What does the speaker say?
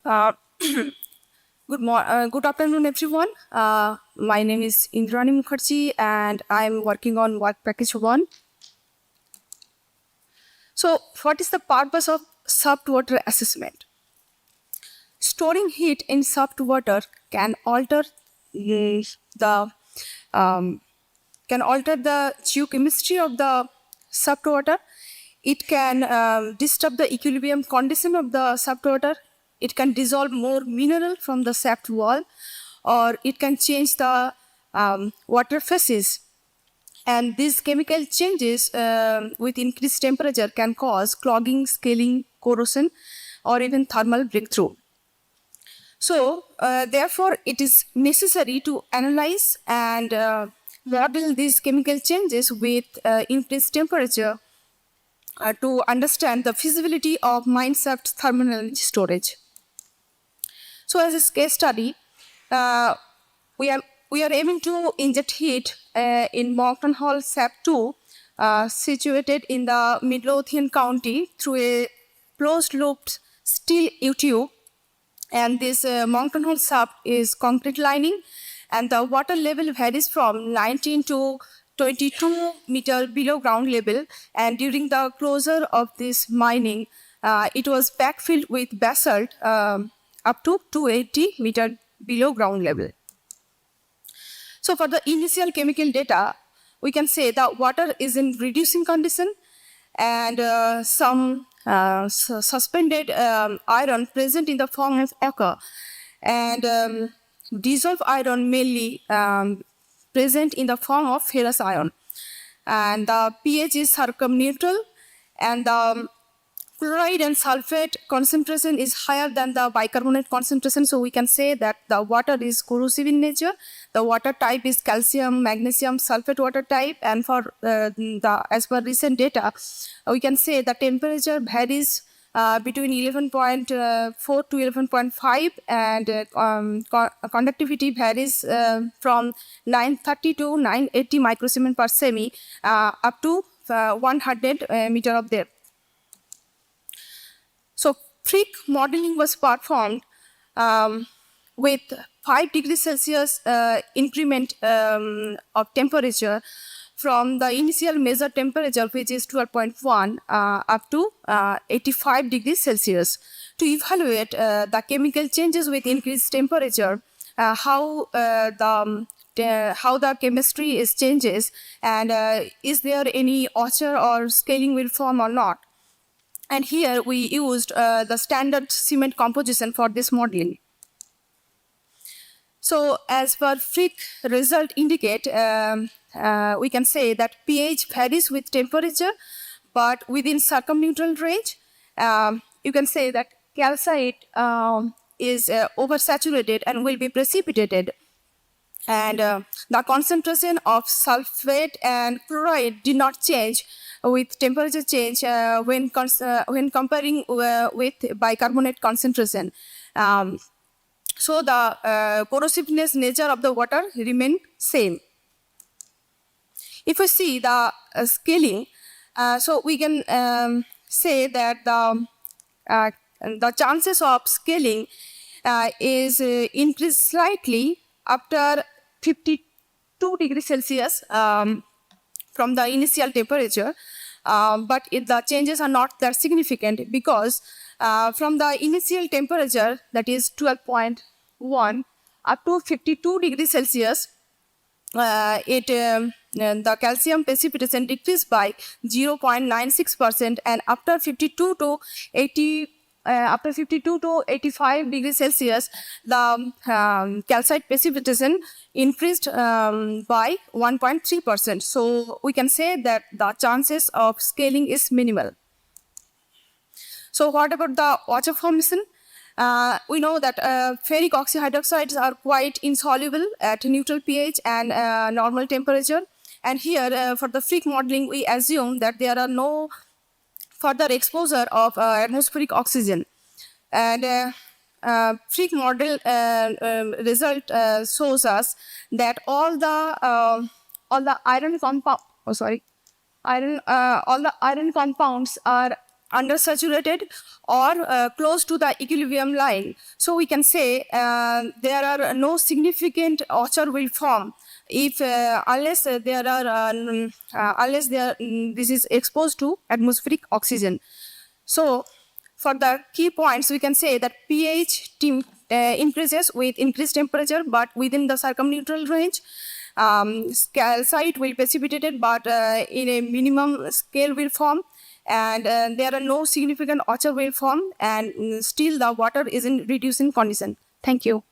Uh, good afternoon, everyone. My name is Indrani Mukherjee, and I'm working on work package 1. So, what is the purpose of soft water assessment? Storing heat in soft water can alter the um, geochemistry of the soft water. It can disturb the equilibrium condition of the soft water. It can dissolve more mineral from the shaft wall, or it can change the water phases. And these chemical changes with increased temperature can cause clogging, scaling, corrosion, or even thermal breakthrough. So, therefore, it is necessary to analyze and model these chemical changes with increased temperature to understand the feasibility of mine shaft thermal energy storage. So, as a case study, uh, we are aiming to inject heat in Moncton Hall Shaft 2, situated in the Midlothian County, through a closed-looped steel U-tube. And this Moncton Hall shaft is concrete lining, and the water level varies from 19 to 22 meter below ground level. And during the closure of this mining, it was backfilled with basalt up to 280 meter below ground level. So for the initial chemical data, we can say that water is in reducing condition, and some suspended iron present in the form of ochre, and dissolved iron mainly present in the form of ferrous iron. And the pH is circumneutral, and the chloride and sulfate concentration is higher than the bicarbonate concentration, so we can say that the water is corrosive in nature. The water type is calcium, magnesium, sulfate water type, and for as per recent data, we can say the temperature varies between 11.4 to 11.5, and conductivity varies from 930 to 980 microsiemens per semi up to 100 meter of depth. So Frick modeling was performed with 5 degrees Celsius increment of temperature from the initial measured temperature, which is 12.1, up to 85 degrees Celsius, to evaluate the chemical changes with increased temperature, how the chemistry is changes, and is there any ochre or scaling will form or not. And here we used the standard cement composition for this modeling. So as per Frick result indicate, we can say that pH varies with temperature, but within circumneutral range. You can say that calcite is oversaturated and will be precipitated. And the concentration of sulfate and chloride did not change with temperature change when comparing with bicarbonate concentration. So the corrosiveness nature of the water remain same. If we see the scaling, so we can say that the chances of scaling is increased slightly after 52 degrees Celsius from the initial temperature, but the changes are not that significant, because from the initial temperature, that is 12.1, up to 52 degrees Celsius, the calcium precipitation decreased by 0.96%, and after 52 to 85 degrees Celsius, the calcite precipitation increased by 1.3%. So we can say that the chances of scaling is minimal. So what about the water formation? We know that ferric oxyhydroxides are quite insoluble at neutral pH and normal temperature. And here, for the Frick modeling, we assume that there are no further exposure of atmospheric oxygen. And Frick model result shows us that all the iron compound, all the iron compounds are undersaturated or close to the equilibrium line. So we can say there are no significant ochre will form if unless this is exposed to atmospheric oxygen. So for the key points, we can say that pH increases with increased temperature, but within the circumneutral range. Calcite will precipitated, but in a minimum scale will form, and there are no significant ochre will form, and still the water is in reducing condition. Thank you.